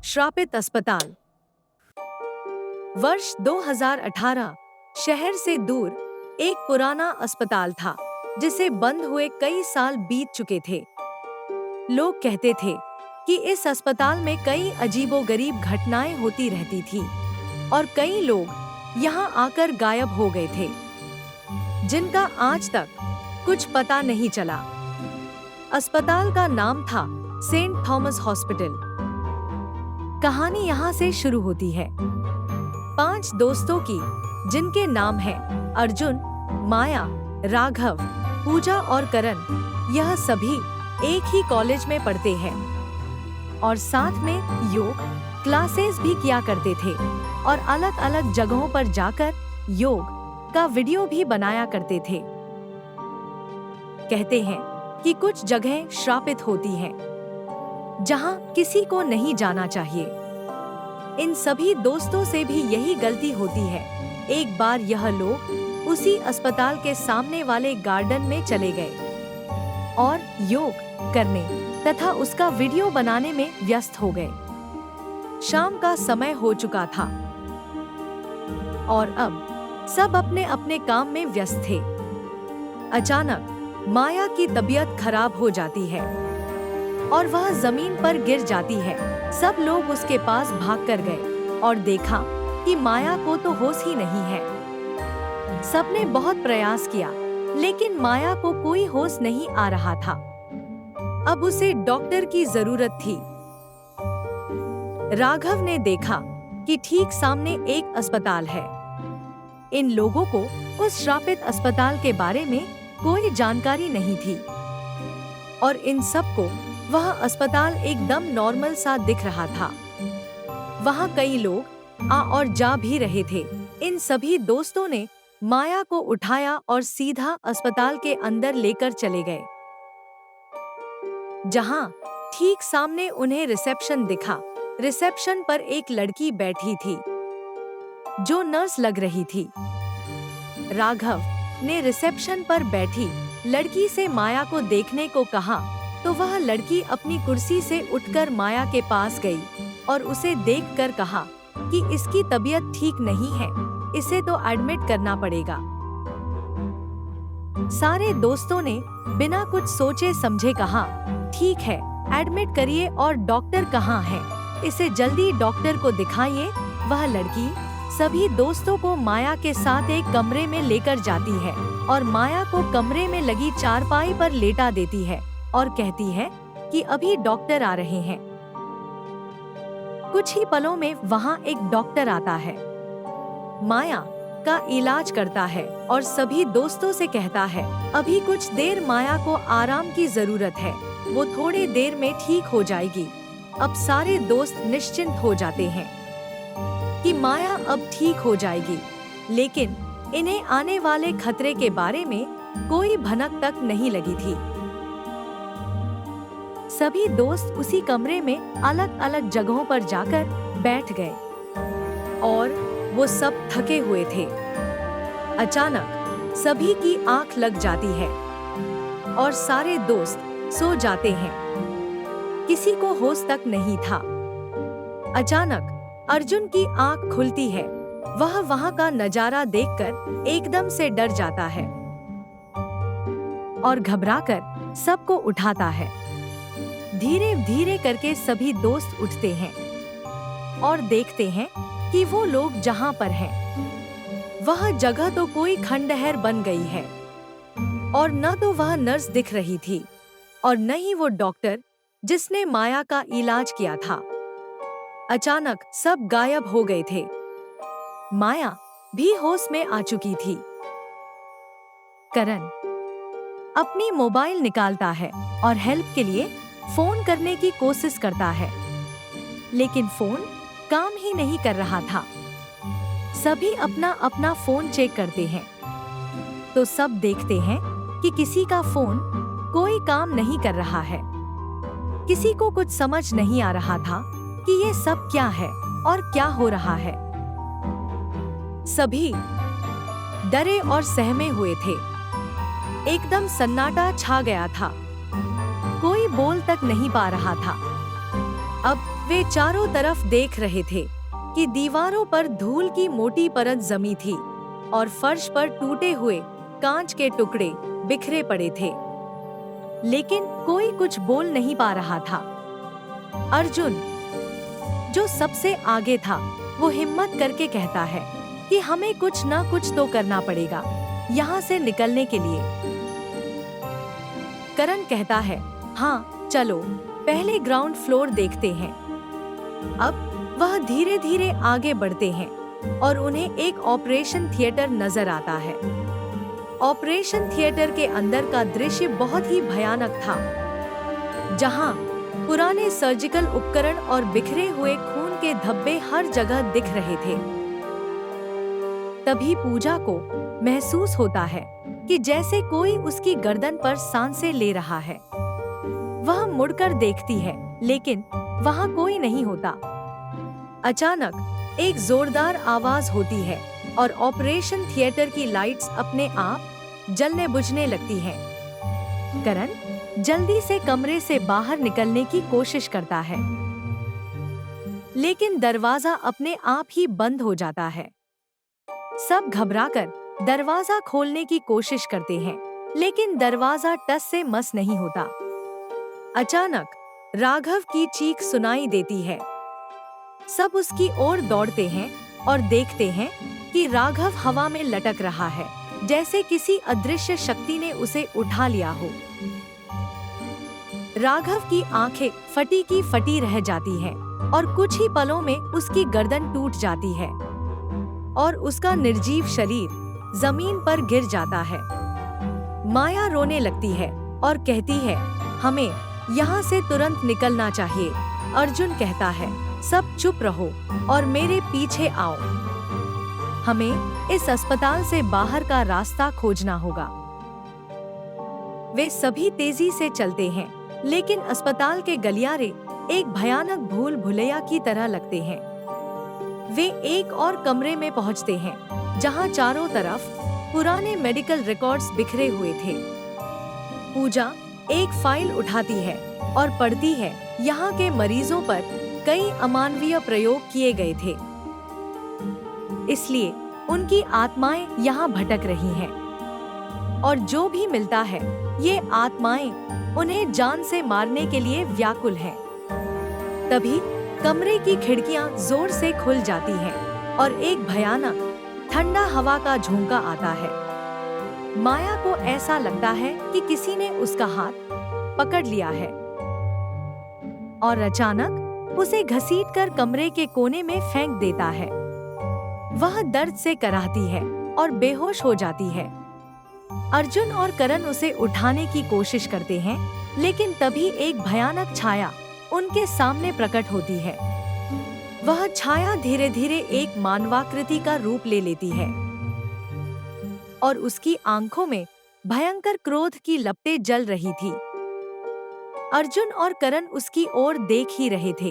श्रापित अस्पताल। वर्ष 2018 शहर से दूर एक पुराना अस्पताल था जिसे बंद हुए कई साल बीत चुके थे। लोग कहते थे कि इस अस्पताल में कई अजीबोगरीब घटनाएं होती रहती थी और कई लोग यहाँ आकर गायब हो गए थे, जिनका आज तक कुछ पता नहीं चला। अस्पताल का नाम था सेंट थॉमस हॉस्पिटल। कहानी यहाँ से शुरू होती है 5 दोस्तों की, जिनके नाम हैं अर्जुन, माया, राघव, पूजा और करण। यह सभी एक ही कॉलेज में पढ़ते हैं और साथ में योग क्लासेस भी किया करते थे और अलग अलग जगहों पर जाकर योग का वीडियो भी बनाया करते थे। कहते हैं कि कुछ जगहें श्रापित होती हैं, जहां किसी को नहीं जाना चाहिए। इन सभी दोस्तों से भी यही गलती होती है। एक बार यह लोग उसी अस्पताल के सामने वाले गार्डन में चले गए और योग करने तथा उसका वीडियो बनाने में व्यस्त हो गए। शाम का समय हो चुका था और अब सब अपने अपने काम में व्यस्त थे। अचानक माया की तबीयत खराब हो जाती है और वह जमीन पर गिर जाती है। सब लोग उसके पास भागकर गए और देखा कि माया को तो होश ही नहीं है। सबने बहुत प्रयास किया, लेकिन माया को कोई होश नहीं आ रहा था। अब उसे डॉक्टर की जरूरत थी। राघव ने देखा कि ठीक सामने एक अस्पताल है। इन लोगों को उस श्रापित अस्पताल के बारे में कोई जानकारी नहीं थी और इन सबको वह अस्पताल एकदम नॉर्मल सा दिख रहा था। वहाँ कई लोग आ और जा भी रहे थे। इन सभी दोस्तों ने माया को उठाया और सीधा अस्पताल के अंदर लेकर चले गए, जहाँ ठीक सामने उन्हें रिसेप्शन दिखा। रिसेप्शन पर एक लड़की बैठी थी जो नर्स लग रही थी। राघव ने रिसेप्शन पर बैठी लड़की से माया को देखने को कहा तो वह लड़की अपनी कुर्सी से उठकर माया के पास गई और उसे देखकर कहा कि इसकी तबीयत ठीक नहीं है, इसे तो एडमिट करना पड़ेगा। सारे दोस्तों ने बिना कुछ सोचे समझे कहा, ठीक है, एडमिट करिए और डॉक्टर कहाँ है, इसे जल्दी डॉक्टर को दिखाइए। वह लड़की सभी दोस्तों को माया के साथ एक कमरे में लेकर जाती है और माया को कमरे में लगी चारपाई पर लेटा देती है और कहती है कि अभी डॉक्टर आ रहे हैं। कुछ ही पलों में वहाँ एक डॉक्टर आता है, माया का इलाज करता है और सभी दोस्तों से कहता है अभी कुछ देर माया को आराम की जरूरत है, वो थोड़ी देर में ठीक हो जाएगी। अब सारे दोस्त निश्चिंत हो जाते हैं कि माया अब ठीक हो जाएगी, लेकिन इन्हें आने वाले खतरे के बारे में कोई भनक तक नहीं लगी थी। सभी दोस्त उसी कमरे में अलग अलग जगहों पर जाकर बैठ गए और वो सब थके हुए थे। अचानक सभी की आंख लग जाती है और सारे दोस्त सो जाते हैं। किसी को होश तक नहीं था। अचानक अर्जुन की आंख खुलती है। वह वहां का नजारा देखकर एकदम से डर जाता है और घबराकर सबको उठाता है। धीरे धीरे करके सभी दोस्त उठते हैं और देखते हैं कि वो लोग जहां पर हैं, वह जगह तो कोई खंडहर बन गई है और न तो वह नर्स दिख रही थी और न ही वो डॉक्टर जिसने माया का इलाज किया था। अचानक सब गायब हो गए थे। माया भी होश में आ चुकी थी। करण अपनी मोबाइल निकालता है और हेल्प के लिए फोन करने की कोशिश करता है, लेकिन फोन काम ही नहीं कर रहा था। सभी अपना अपना फोन चेक करते हैं तो सब देखते हैं कि किसी का फोन कोई काम नहीं कर रहा है। किसी को कुछ समझ नहीं आ रहा था कि ये सब क्या है और क्या हो रहा है। सभी डरे और सहमे हुए थे। एकदम सन्नाटा छा गया था। कोई बोल तक नहीं पा रहा था। अब वे चारों तरफ देख रहे थे कि दीवारों पर धूल की मोटी परत जमी थी और फर्श पर टूटे हुए कांच के टुकड़े बिखरे पड़े थे, लेकिन कोई कुछ बोल नहीं पा रहा था। अर्जुन, जो सबसे आगे था, वो हिम्मत करके कहता है कि हमें कुछ ना कुछ तो करना पड़ेगा यहाँ से निकलने के लिए। करण कहता है, हाँ चलो पहले ग्राउंड फ्लोर देखते हैं। अब वह धीरे धीरे आगे बढ़ते हैं और उन्हें एक ऑपरेशन थिएटर नजर आता है। ऑपरेशन थिएटर के अंदर का दृश्य बहुत ही भयानक था, जहां पुराने सर्जिकल उपकरण और बिखरे हुए खून के धब्बे हर जगह दिख रहे थे। तभी पूजा को महसूस होता है कि जैसे कोई उसकी गर्दन पर सांसें ले रहा है। वह मुड़कर देखती है, लेकिन वहां कोई नहीं होता। अचानक एक जोरदार आवाज होती है और ऑपरेशन थिएटर की लाइट्स अपने आप जलने बुझने लगती हैं। करण जल्दी से कमरे से बाहर निकलने की कोशिश करता है, लेकिन दरवाजा अपने आप ही बंद हो जाता है। सब घबराकर दरवाजा खोलने की कोशिश करते हैं, लेकिन दरवाजा टस से मस नहीं होता। अचानक राघव की चीख सुनाई देती है। सब उसकी ओर दौड़ते हैं और देखते हैं कि राघव हवा में लटक रहा है, जैसे किसी अदृश्य शक्ति ने उसे उठा लिया हो। राघव की आंखें फटी की फटी रह जाती हैं और कुछ ही पलों में उसकी गर्दन टूट जाती है और उसका निर्जीव शरीर जमीन पर गिर जाता है। माया रोने लगती है और कहती है, हमें यहाँ से तुरंत निकलना चाहिए। अर्जुन कहता है, सब चुप रहो और मेरे पीछे आओ। हमें इस अस्पताल से बाहर का रास्ता खोजना होगा। वे सभी तेजी से चलते हैं, लेकिन अस्पताल के गलियारे एक भयानक भूल भुलैया की तरह लगते हैं। वे एक और कमरे में पहुंचते हैं, जहां चारों तरफ पुराने मेडिकल रिकॉर्ड्स बिखरे हुए थे। पूजा एक फाइल उठाती है और पढ़ती है, यहाँ के मरीजों पर कई अमानवीय प्रयोग किए गए थे, इसलिए उनकी आत्माएं यहाँ भटक रही हैं। और जो भी मिलता है, ये आत्माएं उन्हें जान से मारने के लिए व्याकुल हैं। तभी कमरे की खिड़कियां जोर से खुल जाती हैं और एक भयानक ठंडा हवा का झोंका आता है। माया को ऐसा लगता है कि किसी ने उसका हाथ पकड़ लिया है और अचानक उसे घसीटकर कमरे के कोने में फेंक देता है। वह दर्द से कराहती है और बेहोश हो जाती है। अर्जुन और करण उसे उठाने की कोशिश करते हैं, लेकिन तभी एक भयानक छाया उनके सामने प्रकट होती है। वह छाया धीरे धीरे एक मानवाकृति का रूप ले लेती है और उसकी आंखों में भयंकर क्रोध की लपटें जल रही थी। अर्जुन और करण उसकी ओर देख ही रहे थे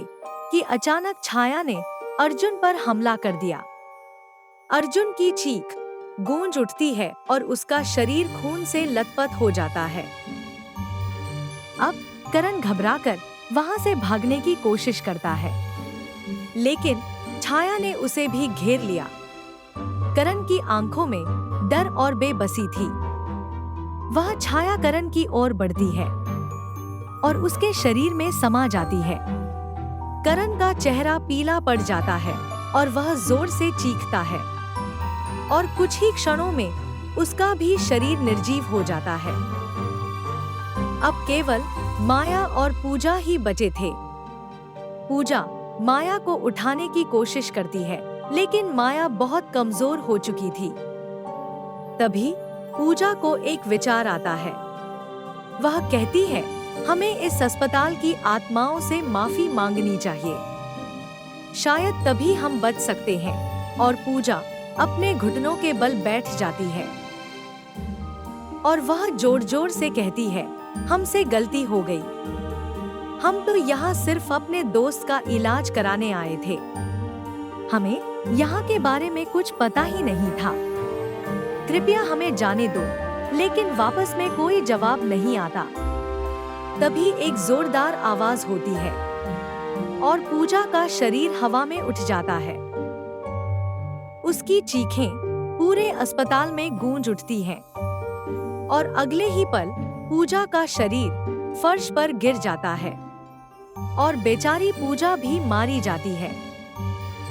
कि अचानक छाया ने अर्जुन पर हमला कर दिया। अर्जुन की चीख गूंज उठती है और उसका शरीर खून से लथपथ हो जाता है। अब करण घबराकर वहां से भागने की कोशिश करता है, लेकिन छाया ने उसे भी घेर लिया। करण की आंखों में डर और बेबसी थी। वह छाया करण की ओर बढ़ती है और उसके शरीर में समा जाती है। करण का चेहरा पीला पड़ जाता है और वह जोर से चीखता है और कुछ ही क्षणों में उसका भी शरीर निर्जीव हो जाता है। अब केवल माया और पूजा ही बचे थे। पूजा माया को उठाने की कोशिश करती है, लेकिन माया बहुत कमजोर हो चुकी थी। तभी पूजा को एक विचार आता है। वह कहती है, हमें इस अस्पताल की आत्माओं से माफी मांगनी चाहिए। शायद तभी हम बच सकते हैं। और पूजा अपने घुटनों के बल बैठ जाती है और वह जोर जोर से कहती है, हमसे गलती हो गई। हम तो यहाँ सिर्फ अपने दोस्त का इलाज कराने आए थे। हमें यहाँ के बारे में कुछ पता ही नहीं था। कृपया हमें जाने दो। लेकिन वापस में कोई जवाब नहीं आता। तभी एक जोरदार आवाज होती है और पूजा का शरीर हवा में उठ जाता है। उसकी चीखें पूरे अस्पताल में गूंज उठती हैं और अगले ही पल पूजा का शरीर फर्श पर गिर जाता है और बेचारी पूजा भी मारी जाती है।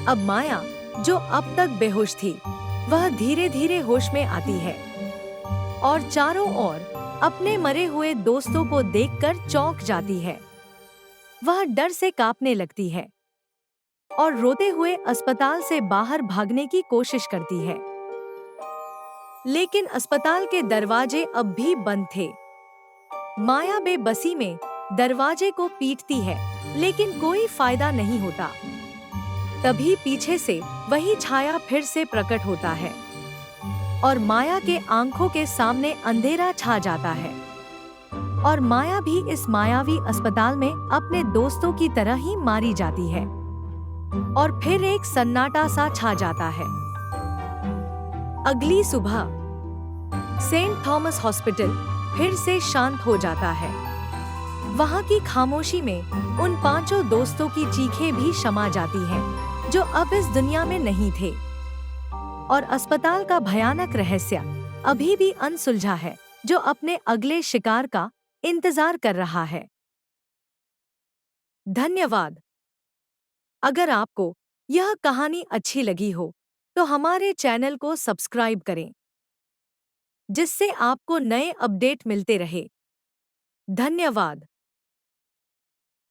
अब माया, जो अब तक बेहोश थी, वह धीरे धीरे होश में आती है और चारों ओर अपने मरे हुए दोस्तों को देखकर चौंक जाती है। वह डर से कांपने लगती है और रोते हुए अस्पताल से बाहर भागने की कोशिश करती है, लेकिन अस्पताल के दरवाजे अब भी बंद थे। माया बेबसी में दरवाजे को पीटती है, लेकिन कोई फायदा नहीं होता। तभी पीछे से वही छाया फिर से प्रकट होता है और माया के आंखों के सामने अंधेरा छा जाता है और माया भी इस मायावी अस्पताल में अपने दोस्तों की तरह ही मारी जाती है और फिर एक सन्नाटा सा छा जाता है। अगली सुबह सेंट थॉमस हॉस्पिटल फिर से शांत हो जाता है। वहाँ की खामोशी में उन पांचों दोस्तों की चीखें भी शमा जाती हैं, जो अब इस दुनिया में नहीं थे, और अस्पताल का भयानक रहस्य अभी भी अनसुलझा है, जो अपने अगले शिकार का इंतजार कर रहा है। धन्यवाद। अगर आपको यह कहानी अच्छी लगी हो तो हमारे चैनल को सब्सक्राइब करें, जिससे आपको नए अपडेट मिलते रहे। धन्यवाद।